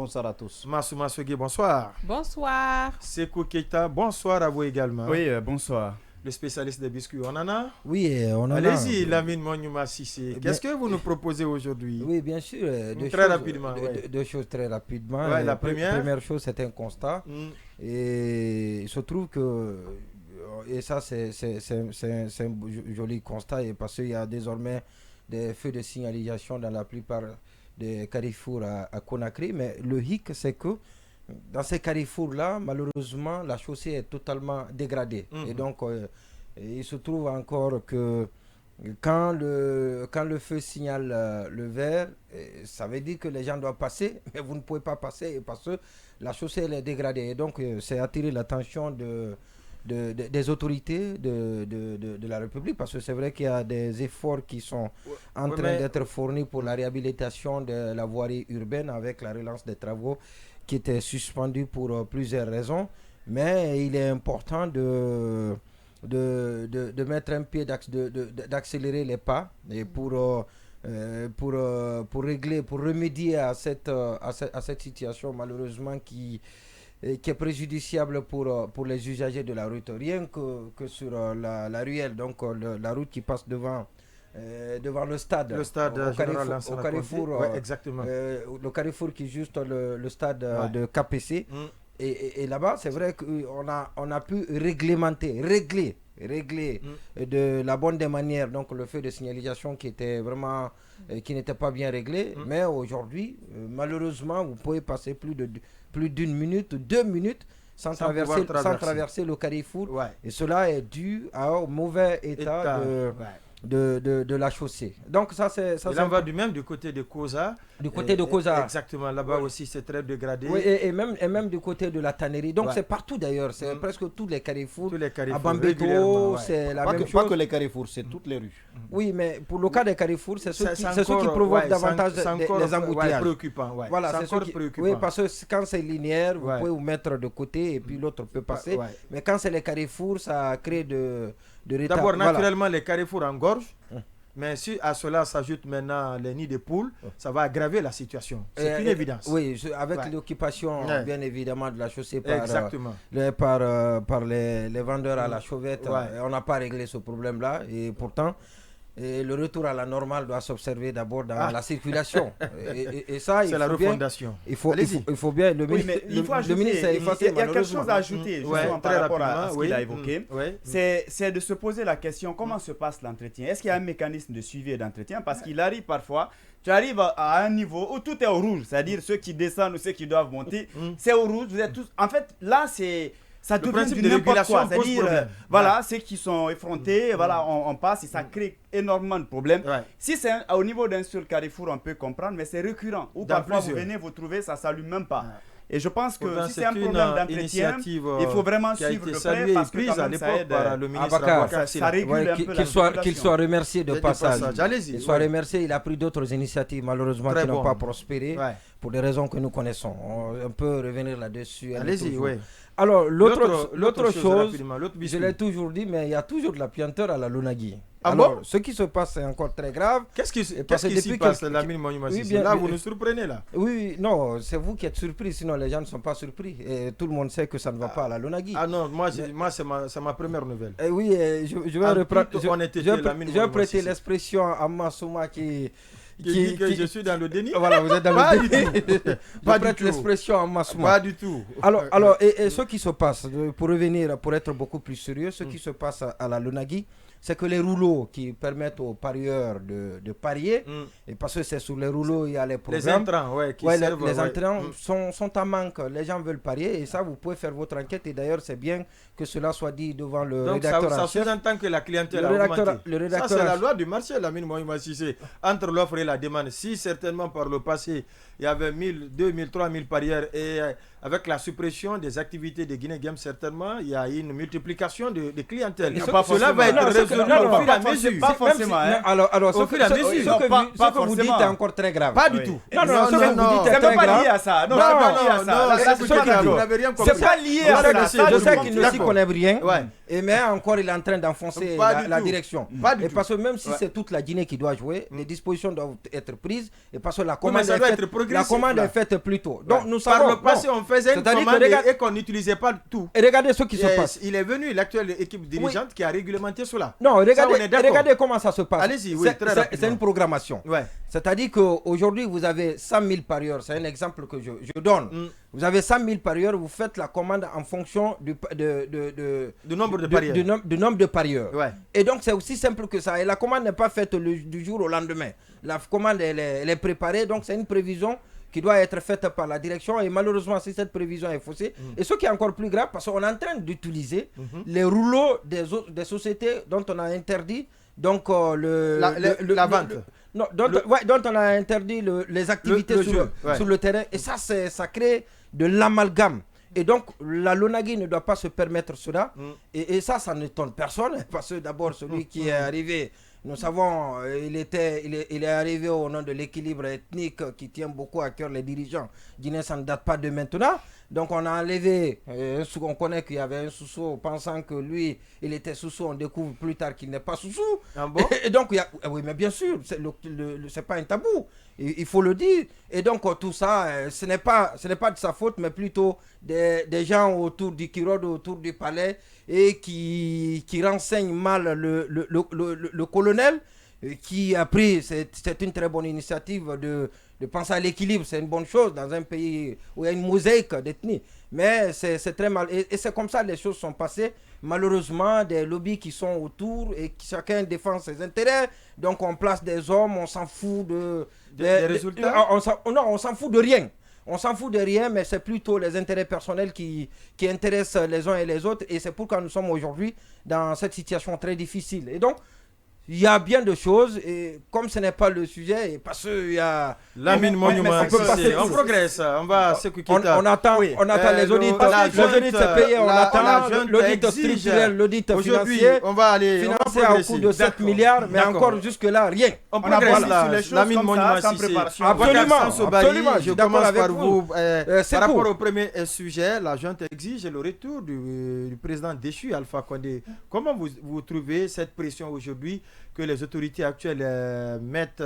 bonsoir à tous. Massou Massougué, bonsoir. Bonsoir. Sekou Keita, bonsoir à vous également. Oui, bonsoir. Le spécialiste des biscuits, on en a? Oui, on en a. Allez-y, Lamine Monyouma Sissé. Qu'est-ce que vous nous proposez aujourd'hui? Oui, bien sûr. Très rapidement. Deux choses très rapidement. Ouais, la première chose, c'est un constat. Et il se trouve que, et ça c'est un joli constat, et parce qu'il y a désormais des feux de signalisation dans la plupart des carrefours à Conakry. Mais le hic, c'est que dans ces carrefours-là, malheureusement, la chaussée est totalement dégradée. Et donc, il se trouve encore que quand le feu signale le vert, ça veut dire que les gens doivent passer, mais vous ne pouvez pas passer parce que la chaussée elle est dégradée. Et donc, c'est attirer l'attention des autorités de la République, parce que c'est vrai qu'il y a des efforts qui sont en train d'être fournis pour la réhabilitation de la voirie urbaine avec la relance des travaux qui étaient suspendus pour plusieurs raisons. Mais il est important de mettre un pied, d'accélérer les pas et pour régler, pour remédier à cette situation malheureusement qui est préjudiciable pour les usagers de la route, rien que sur la ruelle, donc la route qui passe devant le stade. Le stade au carrefour, exactement. Le carrefour qui est juste le stade de KPC. Et là-bas, c'est vrai qu'on a pu régler de la bonne des manières, donc le feu de signalisation qui n'était pas bien réglé. Mais aujourd'hui, malheureusement, vous pouvez passer plus d'une minute, 2 minutes sans traverser le carrefour. Et cela est dû au mauvais état de la chaussée. Donc ça c'est ça. Il en va du même du côté de Koza. Du côté de Koza. Exactement, là-bas aussi c'est très dégradé. Oui, et même du côté de la tannerie. Donc c'est partout d'ailleurs, c'est presque tous les carrefours. À Bambeto, c'est la même chose. Pas que les carrefours, c'est toutes les rues. Oui, mais pour le cas des carrefours, c'est ceux qui provoquent davantage les embouteillages. Préoccupant, voilà, c'est encore préoccupant. Oui, parce que quand c'est linéaire, vous pouvez vous mettre de côté et puis l'autre peut passer. Mais quand c'est les carrefours, ça crée de retard. D'abord, naturellement, les carrefours engorgent. Mais si à cela s'ajoutent maintenant les nids de poules, ça va aggraver la situation. C'est une évidence. Oui, avec l'occupation, bien évidemment, de la chaussée par les vendeurs à la chauvette, on n'a pas réglé ce problème-là. Et pourtant, le retour à la normale doit s'observer d'abord dans la circulation. Et ça, c'est la refondation. Il faut bien. Le ministre, il y a quelque chose à ajouter par rapport à ce qu'il a évoqué. C'est de se poser la question, comment se passe l'entretien? Est-ce qu'il y a un mécanisme de suivi et d'entretien? Parce qu'il arrive parfois, tu arrives à un niveau où tout est au rouge, c'est-à-dire ceux qui descendent ou ceux qui doivent monter, c'est au rouge. Vous êtes tous. En fait, là, ça devient du n'importe quoi. C'est-à-dire, ceux qui sont effrontés, on passe et ça crée énormément de problèmes. Si c'est au niveau d'un seul carrefour, on peut comprendre, mais c'est récurrent. Ou parfois, vous venez, vous trouvez, ça ne s'allume même pas. Et je pense que si c'est un problème d'entretien, il faut vraiment suivre de près parce que quand même, ça aide le ministre ça régule un peu la circulation. Qu'il soit remercié de passage. Allez-y. Il soit remercié, il a pris d'autres initiatives malheureusement qui n'ont pas prospéré pour des raisons que nous connaissons. On peut revenir là-dessus. Allez-y, oui. Alors, l'autre chose, je l'ai toujours dit, mais il y a toujours de la puanteur à la Lunagui. Alors, ce qui se passe, c'est encore très grave. Qu'est-ce qui s'y passe, Lamine Monyouma Sissé? Là, vous nous surprenez, là. Oui, non, c'est vous qui êtes surpris, sinon les gens ne sont pas surpris. Et tout le monde sait que ça ne va pas à la Lunagui. Ah non, moi c'est ma première nouvelle. Oui, je vais reprendre. Je vais prêter l'expression à Massouma qui dit que je suis dans le déni. Voilà, vous êtes dans le déni. Pas du tout. L'expression en masse. Pas du tout. Alors, et ce qui se passe, pour revenir, pour être beaucoup plus sérieux, ce qui se passe à la Lunagui, c'est que les rouleaux qui permettent aux parieurs de parier, et parce que c'est sur les rouleaux il y a les programmes. Les entrants, les entrants sont en manque. Les gens veulent parier et ça, vous pouvez faire votre enquête. Et d'ailleurs, c'est bien que cela soit dit devant le rédacteur en chef. Donc, ça sous-entend que la clientèle a augmenté. Ça, c'est la loi du marché, Lamine Monyouma Sissé. Entre l'offre et la demande, si certainement par le passé, il y avait 1000, 2000, 3000 parieurs et avec la suppression des activités de Guinée Game, certainement, il y a une multiplication de clientèle. Cela va être résolu au fur et à mesure. Pas forcément. Alors, ce que vous dites est encore très grave. Pas du tout. Non, ce que vous dites est très grave. C'est pas lié à ça. Non, vous n'avez rien compris. C'est pas lié à ça. Je sais qu'il ne s'y connaît rien. mais encore, il est en train d'enfoncer la direction. Et parce que même si c'est toute la Guinée qui doit jouer, les dispositions doivent être prises. Et parce que la commande est faite plus tôt. Donc nous savons. Par le passé, on faisait une commande et qu'on n'utilisait pas tout. Et regardez ce qui se passe. Il est venu, l'actuelle équipe dirigeante qui a réglementé cela. Non, regardez comment ça se passe. Allez-y, oui, très rapidement. C'est une programmation. C'est-à-dire qu'aujourd'hui, vous avez 100 000 parieurs. C'est un exemple que je donne. Vous avez 100 000 parieurs, vous faites la commande en fonction du nombre de parieurs. Du nombre de parieurs. Et donc, c'est aussi simple que ça. Et la commande n'est pas faite du jour au lendemain. La commande, elle est préparée. Donc, c'est une prévision qui doit être faite par la direction. Et malheureusement, si cette prévision est faussée, et ce qui est encore plus grave, parce qu'on est en train d'utiliser les rouleaux des sociétés dont on a interdit donc la vente. Dont on a interdit les activités sur le terrain. Et ça crée de l'amalgame. Et donc, la LONAGUI ne doit pas se permettre cela. Et ça n'étonne personne. Parce que d'abord, celui qui est arrivé, nous savons, il est arrivé au nom de l'équilibre ethnique qui tient beaucoup à cœur les dirigeants guinéens. Ça ne date pas de maintenant. Donc, on a enlevé, on connaît qu'il y avait un Soussou, pensant que lui, il était Soussou. On découvre plus tard qu'il n'est pas Soussou. Ah bon? Et donc, oui, mais bien sûr, c'est pas un tabou. Il faut le dire. Et donc, tout ça, ce n'est pas de sa faute, mais plutôt des gens autour du Kirod, autour du palais, et qui renseignent mal le colonel, qui a pris, c'est une très bonne initiative de penser à l'équilibre. C'est une bonne chose dans un pays où il y a une mosaïque d'ethnie. Mais c'est très mal. Et c'est comme ça que les choses sont passées. Malheureusement, des lobbies qui sont autour et chacun défend ses intérêts. Donc on place des hommes, on s'en fout des résultats. On s'en fout de rien. On s'en fout de rien, mais c'est plutôt les intérêts personnels qui intéressent les uns et les autres. Et c'est pourquoi nous sommes aujourd'hui dans cette situation très difficile. Et donc, il y a bien de choses, et comme ce n'est pas le sujet, et parce qu'il y a... Lamine Monument, on progresse, on va s'écouter. On attend les audits. L'audit c'est payé, on attend l'audit structurel, l'audit financier. On va aller financer à coût de 7 milliards, mais encore jusque-là, rien. On progresse là, Lamine Monument, absolument, je commence par vous. Par rapport au premier sujet, la junte exige le retour du président déchu, Alpha Condé. Comment vous trouvez cette pression aujourd'hui que les autorités actuelles mettent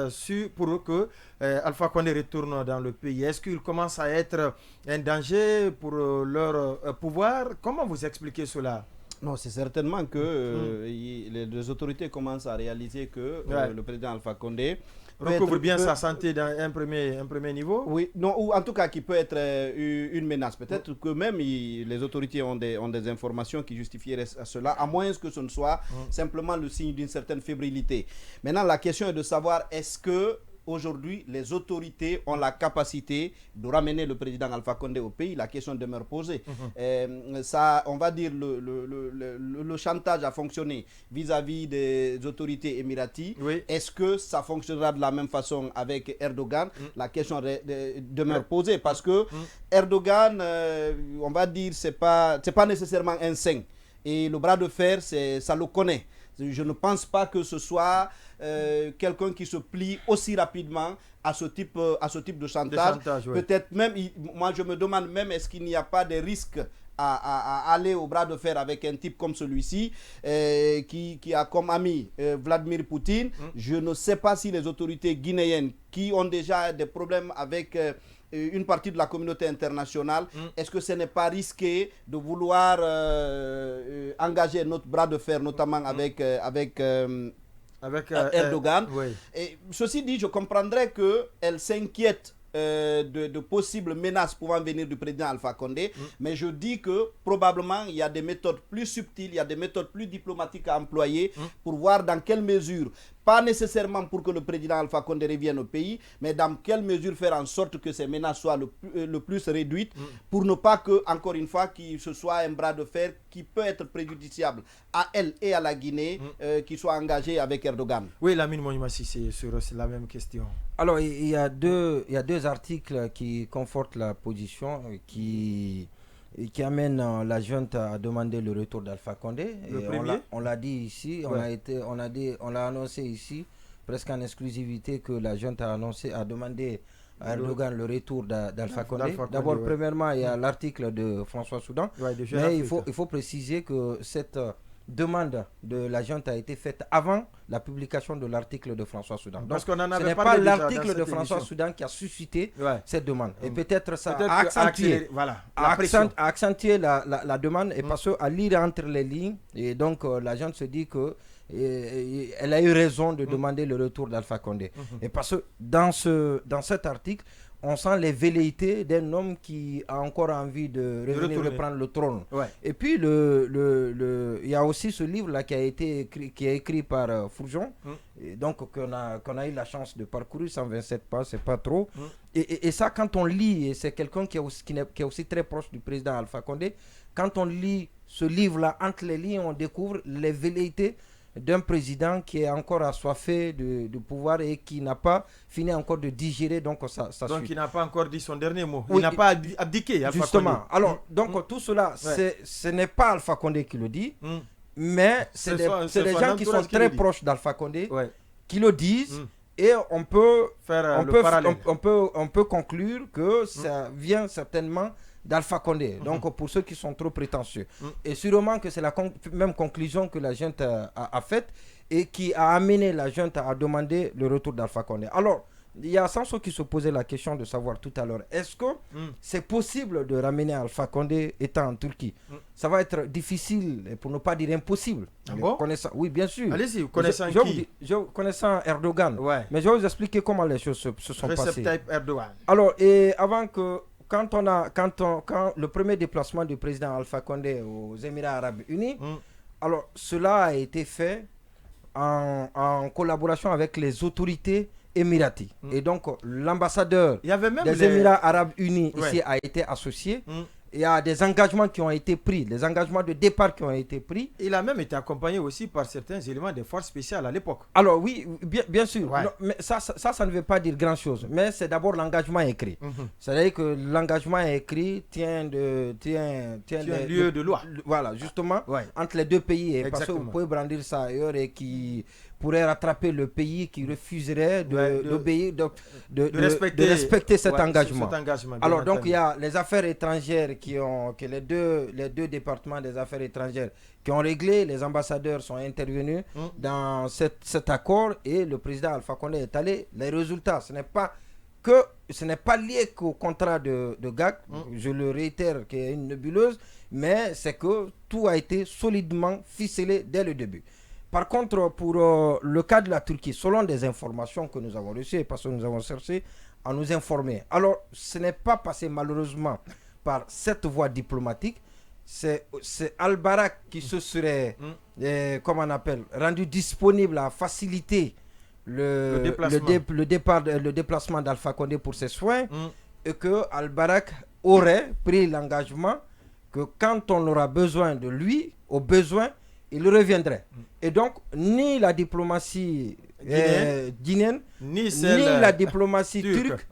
pour que Alpha Condé retourne dans le pays? Est-ce qu'il commence à être un danger pour leur pouvoir? Comment vous expliquez cela? Non, c'est certainement que les autorités commencent à réaliser que le président Alpha Condé recouvre bien sa santé dans un premier niveau. Oui, non, ou en tout cas qui peut être une menace. Peut-être que même les autorités ont des informations qui justifieraient cela, à moins que ce ne soit simplement le signe d'une certaine fébrilité. Maintenant, la question est de savoir, est-ce que aujourd'hui, les autorités ont la capacité de ramener le président Alpha Condé au pays? La question demeure posée. Ça, on va dire, le chantage a fonctionné vis-à-vis des autorités émiraties. Oui. Est-ce que ça fonctionnera de la même façon avec Erdogan? La question demeure posée parce que Erdogan, on va dire, c'est pas nécessairement un saint. Et le bras de fer, ça le connaît. Je ne pense pas que ce soit quelqu'un qui se plie aussi rapidement à ce type de chantage. Peut-être même, moi je me demande même, est-ce qu'il n'y a pas des risques à aller au bras de fer avec un type comme celui-ci qui a comme ami Vladimir Poutine. Je ne sais pas si les autorités guinéennes qui ont déjà des problèmes avec une partie de la communauté internationale, est-ce que ce n'est pas risqué de vouloir engager notre bras de fer, notamment avec Erdogan? Et ceci dit, je comprendrais qu'elle s'inquiète de possibles menaces pouvant venir du président Alpha Condé, mais je dis que probablement il y a des méthodes plus subtiles, il y a des méthodes plus diplomatiques à employer pour voir dans quelle mesure, pas nécessairement pour que le président Alpha Condé revienne au pays, mais dans quelle mesure faire en sorte que ces menaces soient le plus réduites pour ne pas que, encore une fois, que ce soit un bras de fer qui peut être préjudiciable à elle et à la Guinée qui soit engagé avec Erdogan. Oui, Lamine Monument, c'est sur la même question. Alors, il y a deux articles qui confortent la position, qui amènent la junte à demander le retour d'Alpha Condé. Le premier, on l'a dit ici, on l'a annoncé ici, presque en exclusivité, que la junte a demandé à Erdogan le retour d'Alpha Condé. D'abord, premièrement, il y a l'article de François Soudan, mais il faut préciser que demande de la junte a été faite avant la publication de l'article de François Soudan. Parce qu'on en avait ce n'est pas l'article de François Soudan qui a suscité cette demande. Et peut-être ça a accentué la demande, et parce qu'à lire entre les lignes, et donc la junte se dit que elle a eu raison de demander le retour d'Alpha Condé. Et parce que dans cet article, on sent les velléités d'un homme qui a encore envie de revenir reprendre le trône. Et puis, il y a aussi ce livre-là qui est écrit par Fourjon, et donc qu'on a eu la chance de parcourir, 127 pages, c'est pas trop. Et ça, quand on lit, et c'est quelqu'un qui est aussi très proche du président Alpha Condé, quand on lit ce livre-là, entre les lignes, on découvre les velléités d'un président qui est encore assoiffé de pouvoir et qui n'a pas fini encore de digérer donc il n'a pas encore dit son dernier mot. Il n'a pas abdiqué. Justement. Alors, donc tout cela, ce n'est pas Alpha Condé qui le dit, mais c'est des gens qui sont très proches d'Alpha Condé qui le disent. Et on peut conclure que ça vient certainement d'Alpha Condé, donc pour ceux qui sont trop prétentieux. Et sûrement que c'est la même conclusion que la junte a faite et qui a amené la junte à demander le retour d'Alpha Condé. Alors, il y a Sanso qui se posait la question de savoir tout à l'heure, est-ce que c'est possible de ramener Alpha Condé étant en Turquie? Ça va être difficile, pour ne pas dire impossible. Oui, bien sûr. Allez-y, connaissant qui? Connaissant Erdogan. Mais je vais vous expliquer comment les choses se sont passées. Erdogan. Alors, et avant que quand le premier déplacement du président Alpha Condé aux Émirats Arabes Unis, alors cela a été fait en collaboration avec les autorités émiraties. Et donc l'ambassadeur des Émirats Arabes Unis ici a été associé. Il y a des engagements qui ont été pris, des engagements de départ qui ont été pris. Il a même été accompagné aussi par certains éléments des forces spéciales à l'époque. Alors oui, bien sûr. Non, mais ça ne veut pas dire grand-chose. Mais c'est d'abord l'engagement écrit. C'est-à-dire que l'engagement écrit tient lieu de loi. Voilà, justement, entre les deux pays. Et parce que vous pouvez brandir ça ailleurs et qui pourrait rattraper le pays qui refuserait de respecter cet engagement. Alors donc il y a les affaires étrangères que les deux départements des affaires étrangères qui ont réglé, les ambassadeurs sont intervenus dans cet accord et le président Alpha Condé est allé. Les résultats, ce n'est pas lié qu'au contrat de GAC, je le réitère, qui est une nébuleuse, mais c'est que tout a été solidement ficelé dès le début. Par contre, pour le cas de la Turquie, selon des informations que nous avons reçues, parce que nous avons cherché à nous informer, alors ce n'est pas passé malheureusement par cette voie diplomatique, c'est Al-Barak qui se serait, rendu disponible à faciliter le déplacement d'Alpha Condé pour ses soins, et que Al-Barak aurait pris l'engagement que quand on aura besoin de lui, au besoin, il reviendrait. Et donc, ni la diplomatie guinéenne, ni la diplomatie turque,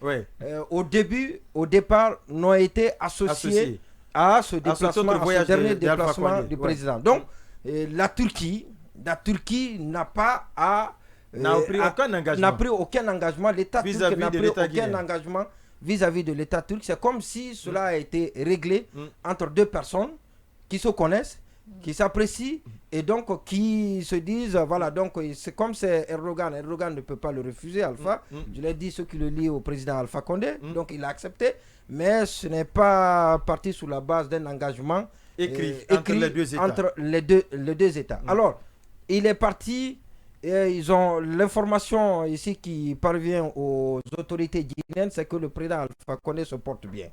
au départ, n'ont été associés à ce dernier déplacement du président. Donc, la Turquie n'a pris aucun engagement. L'État turc n'a pris aucun engagement vis-à-vis de l'État turc. C'est comme si cela a été réglé entre deux personnes qui se connaissent, qui s'apprécient et donc qui se disent voilà, donc c'est comme c'est Erdogan ne peut pas le refuser, Alpha. Je l'ai dit, ceux qui le lient au président Alpha Condé, donc il a accepté, mais ce n'est pas parti sur la base d'un engagement écrit entre les deux États. Alors, il est parti et ils ont l'information ici qui parvient aux autorités guinéennes, c'est que le président Alpha Condé se porte bien.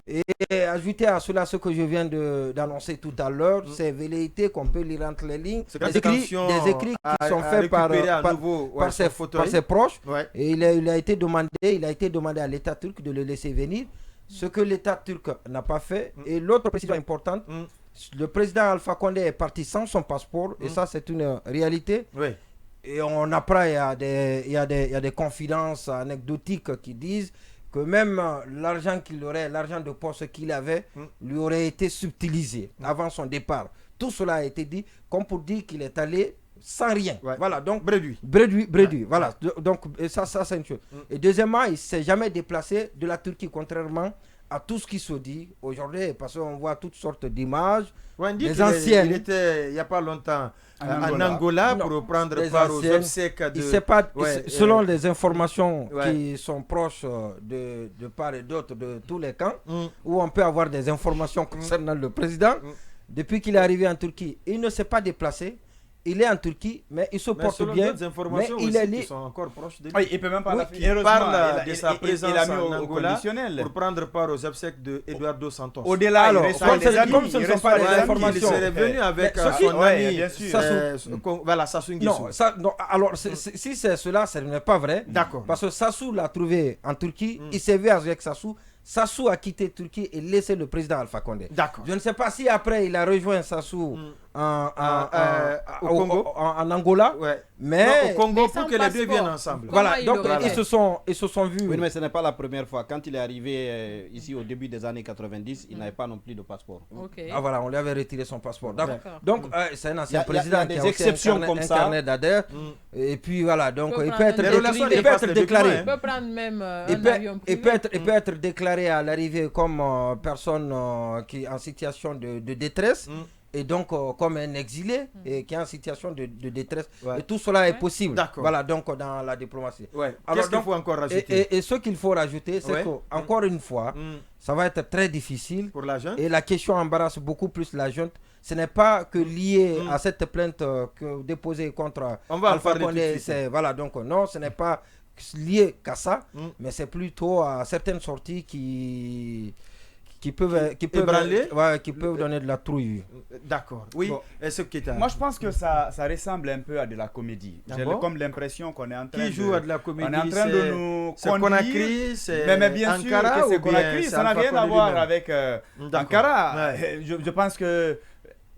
Et ajouter à cela ce que je viens d'annoncer tout à l'heure, ces velléités qu'on peut lire entre les lignes, des écrits qui sont faits par ses proches. Et il a été demandé à l'État turc de le laisser venir, ce que l'État turc n'a pas fait. Et l'autre précision importante, le président Alpha Condé est parti sans son passeport, et ça c'est une réalité. Et on apprend, il y a des confidences anecdotiques qui disent que même l'argent l'argent de poste qu'il avait, lui aurait été subtilisé avant son départ. Tout cela a été dit comme pour dire qu'il est allé sans rien. Voilà, donc bréduit. Voilà, donc ça c'est une chose. Et deuxièmement, il ne s'est jamais déplacé de la Turquie, contrairement à tout ce qui se dit aujourd'hui, parce qu'on voit toutes sortes d'images. Les anciennes. Il était il n'y a pas longtemps en Angola pour prendre part aux obsèques de... selon les informations qui sont proches de part et d'autre de tous les camps, où on peut avoir des informations concernant le président, depuis qu'il est arrivé en Turquie, il ne s'est pas déplacé. Il est en Turquie, mais il se porte bien. Mais il est qui sont encore proches de lui. Oui, il peut même pas. Il parle de sa présence en Angola pour prendre part aux obsèques de Eduardo Santos. Au-delà, comme ce ne sont pas des informations, il serait venu avec son ami Sassou Nguesso. Non, alors si c'est cela, ce n'est pas vrai. D'accord. Parce que Sassou l'a trouvé en Turquie, il s'est vu avec Sassou. Sassou a quitté Turquie et laissé le président Alpha Condé. D'accord. Je ne sais pas si après il a rejoint Sassou au Congo, en Angola, mais non, au Congo pour que les deux viennent ensemble. Voilà, donc ils se sont vus. Oui, mais ce n'est pas la première fois. Quand il est arrivé ici au début des années 90, il n'avait pas non plus de passeport. Okay. Ah voilà, on lui avait retiré son passeport. Donc c'est un ancien président qui a des exceptions comme ça. Carnet d'adhère. Et puis voilà, donc il peut être déclaré. Il peut prendre même un avion privé. Il peut être déclaré à l'arrivée comme personne qui est en situation de détresse. Et donc comme un exilé et qui est en situation de détresse. Et tout cela est possible. Voilà, donc dans la diplomatie. Qu'est-ce qu'il faut encore rajouter? Et ce qu'il faut rajouter, c'est qu'encore une fois, ça va être très difficile. Pour la junte. Et la question embarrasse beaucoup plus la junte. Ce n'est pas que lié à cette plainte déposée contre Alpha Condé. Voilà, donc non, ce n'est pas lié qu'à ça, mais c'est plutôt à certaines sorties qui peuvent donner de la trouille. D'accord. Oui. Bon. Moi, je pense que ça ressemble un peu à de la comédie. J'ai comme l'impression qu'on est en train joue à de la comédie. On est en train de nous Conakry, mais bien sûr que c'est Conakry, ça n'a rien à voir avec Ankara. Je pense que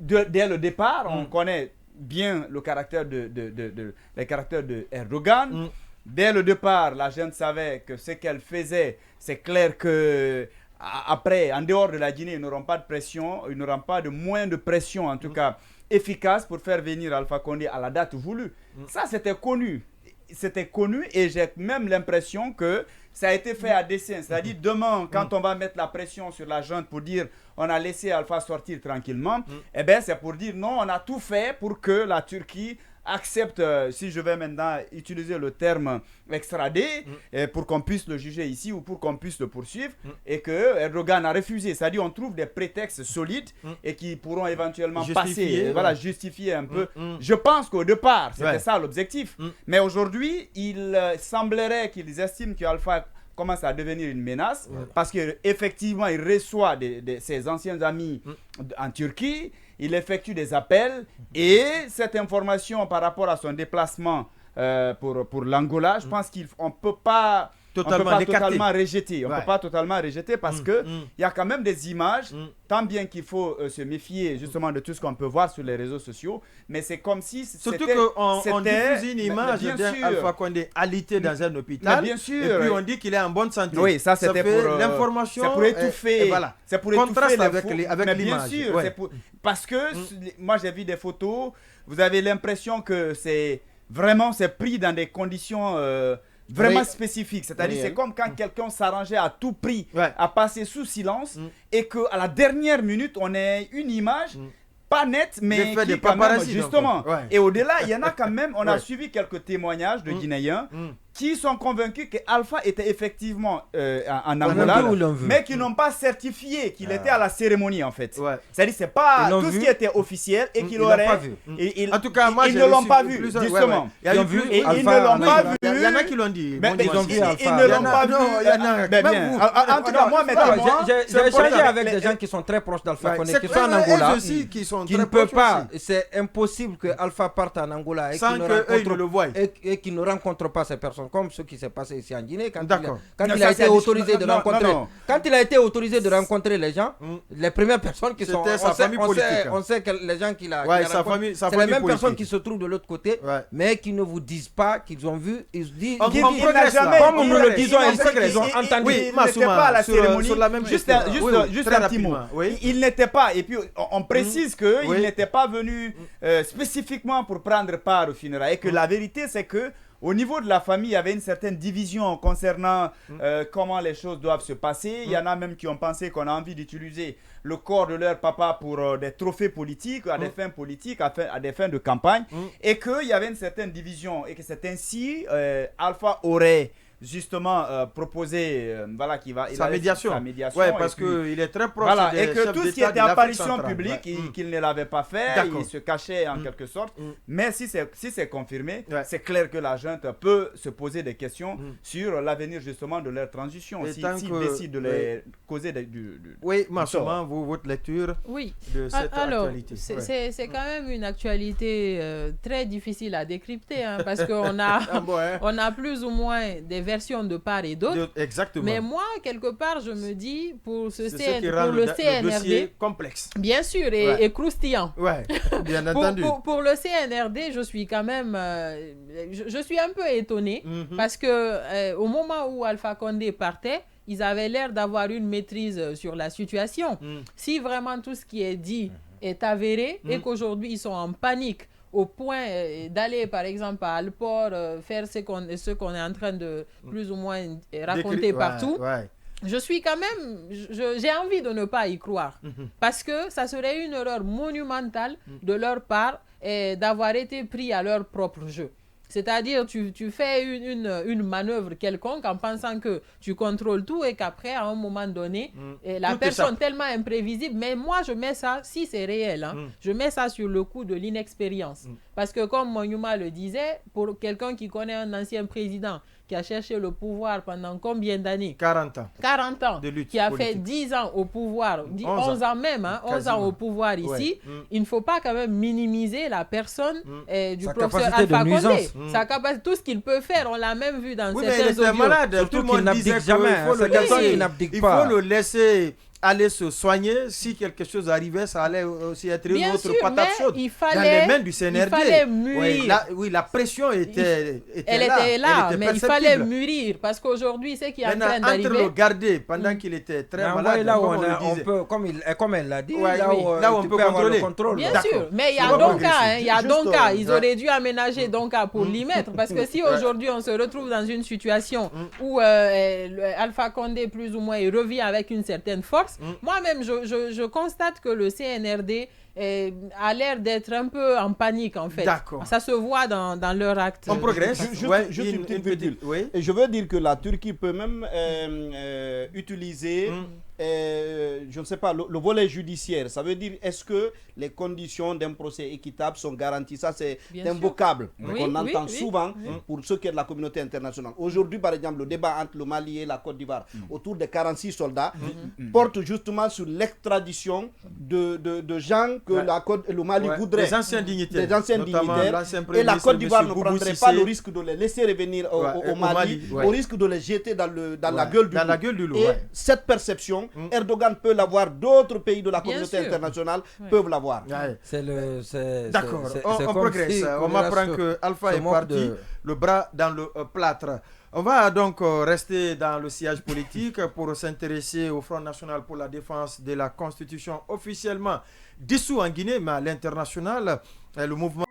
dès le départ, on connaît bien le caractère de Erdogan. Dès le départ, la gente savait que ce qu'elle faisait, c'est clair que après, en dehors de la Guinée, ils n'auront pas de pression, ils n'auront pas de moyen de pression, en tout cas efficace, pour faire venir Alpha Condé à la date voulue. Ça, c'était connu. C'était connu et j'ai même l'impression que ça a été fait à dessein. C'est-à-dire, demain, quand on va mettre la pression sur la junte pour dire on a laissé Alpha sortir tranquillement, eh bien, c'est pour dire non, on a tout fait pour que la Turquie accepte, si je vais maintenant utiliser le terme extradé, pour qu'on puisse le juger ici ou pour qu'on puisse le poursuivre, et que Erdogan a refusé. C'est-à-dire on trouve des prétextes solides et qui pourront éventuellement justifier un peu. Je pense qu'au départ, c'était ça l'objectif. Mais aujourd'hui, il semblerait qu'ils estiment qu'Alpha commence à devenir une menace parce qu'effectivement, il reçoit ses anciens amis en Turquie. Il effectue des appels et cette information par rapport à son déplacement pour l'Angola, je pense qu'on ne peut pas totalement rejeter. On peut pas totalement rejeter parce que il y a quand même des images, tant bien qu'il faut se méfier justement de tout ce qu'on peut voir sur les réseaux sociaux, mais c'est comme si surtout qu'on diffuse une image d'Alpha Condé alité dans un hôpital, bien sûr, et puis on dit qu'il est en bonne santé. Oui, ça c'était pour l'information, c'est pour étouffer, c'est pour contraste avec l'image. Bien sûr, parce que moi j'ai vu des photos, vous avez l'impression que c'est pris dans des conditions vraiment spécifique, c'est-à-dire c'est comme quand quelqu'un s'arrangeait à tout prix à passer sous silence et qu'à la dernière minute on ait une image pas nette mais qui quand même justement et au-delà il y en a quand même, on a suivi quelques témoignages de Guinéens qui sont convaincus que Alpha était effectivement en Angola, mais qui n'ont pas certifié qu'il était à la cérémonie en fait. C'est-à-dire c'est pas tout ce qui était officiel et qu'il aurait. En tout cas, moi ils ne l'ont pas vu justement. Ils ne l'ont pas vu. Il y en a qui l'ont dit. Ils ne l'ont pas vu. En tout cas, moi maintenant, j'ai échangé avec des gens qui sont très proches d'Alpha Condé, qui sont en Angola, qui ne peuvent pas. C'est impossible que Alpha parte en Angola et qu'il ne rencontre pas ces personnes. Comme ce qui s'est passé ici en Guinée quand il a été autorisé de rencontrer. Quand il a été autorisé de rencontrer les gens, les premières personnes qui sont, on sait que les gens qu'il a rencontrés, c'est les mêmes personnes qui se trouvent de l'autre côté, mais qui ne vous disent pas qu'ils ont vu. Ils se disent, comme nous le disons, ils sait qu'ils ont entendu. Il n'était pas à la cérémonie. Juste un petit mot. Il n'était pas. Et puis on précise qu'il n'était pas venu spécifiquement pour prendre part au funérailles. Et que la vérité, c'est que Au niveau de la famille, il y avait une certaine division concernant comment les choses doivent se passer. Il y en a même qui ont pensé qu'on a envie d'utiliser le corps de leur papa pour des trophées politiques, à des fins politiques, à des fins de campagne, et qu'il y avait une certaine division, et que c'est ainsi Alpha aurait justement proposé sa médiation. Ouais, parce qu'il est très proche des et que tout ce qui était apparition publique, qu'il ne l'avait pas fait, il se cachait en quelque sorte. Mais si c'est confirmé, c'est clair que la junte peut se poser des questions sur l'avenir justement de leur transition, s'ils décident de les causer Oui, Massouma, votre lecture de cette actualité. C'est quand même une actualité très difficile à décrypter, parce qu'on a, on a plus ou moins des versions de part et d'autre. Exactement. Mais moi, quelque part, je me dis, pour le CNRD, complexe. Bien sûr, et croustillant. Ouais, bien entendu. Pour le CNRD, je suis quand même, je suis un peu étonné parce que au moment où Alpha Condé partait, ils avaient l'air d'avoir une maîtrise sur la situation. Si vraiment tout ce qui est dit est avéré et qu'aujourd'hui ils sont en panique au point d'aller par exemple à Alport faire ce qu'on est en train de plus ou moins raconter partout, je suis quand même, j'ai envie de ne pas y croire parce que ça serait une erreur monumentale de leur part d'avoir été pris à leur propre jeu. C'est-à-dire, tu fais une manœuvre quelconque en pensant que tu contrôles tout et qu'après, à un moment donné, la personne tellement imprévisible, mais moi, je mets ça, si c'est réel, je mets ça sur le coup de l'inexpérience. Parce que comme Monyouma le disait, pour quelqu'un qui connaît un ancien président qui a cherché le pouvoir pendant combien d'années? 40 ans. 40 ans. De lutte qui a politique. fait 10 ans au pouvoir, 11 ans même, 11 ans au pouvoir ici. Il ne faut pas quand même minimiser la personne du professeur Alpha Condé. Sa capacité, tout ce qu'il peut faire, on l'a même vu dans certains audios. Malade, tout le monde disait qu'il faut le laisser aller se soigner. Si quelque chose arrivait, ça allait aussi être une autre patate chaude. Il fallait, dans les mains du CNRD. Il fallait mûrir. La pression était là, mais il fallait mûrir parce qu'aujourd'hui, c'est qui est en train d'arriver. Entre le garder pendant qu'il était très malade, là où on peut, comme elle l'a dit, là où on peut contrôler. Bien sûr, mais il y a Donka, il y a Donka. Ils auraient dû aménager Donka pour l'y mettre parce que si aujourd'hui on se retrouve dans une situation où Alpha Condé plus ou moins revient avec une certaine force, moi-même, je constate que le CNRD a l'air d'être un peu en panique, en fait. D'accord. Ça se voit dans leur acte. On progresse. Juste une petite virgule. Et je veux dire que la Turquie peut même utiliser, je ne sais pas, le volet judiciaire. Ça veut dire, est-ce que les conditions d'un procès équitable sont garanties? Ça, c'est un vocable qu'on entend souvent pour ceux qui sont de la communauté internationale. Aujourd'hui, par exemple, le débat entre le Mali et la Côte d'Ivoire autour des 46 soldats porte justement sur l'extradition de gens que le Mali voudrait. Des anciens dignitaires. Et la Côte d'Ivoire ne prendrait pas le risque de les laisser revenir au Mali, au risque de les jeter dans la gueule du loup. Et cette perception, Erdogan peut l'avoir, d'autres pays de la communauté internationale peuvent l'avoir. D'accord, on progresse. On m'apprend que Alpha est parti, le bras dans le plâtre. On va donc rester dans le sillage politique pour s'intéresser au Front National pour la défense de la Constitution officiellement dissous en Guinée, mais à l'international, le mouvement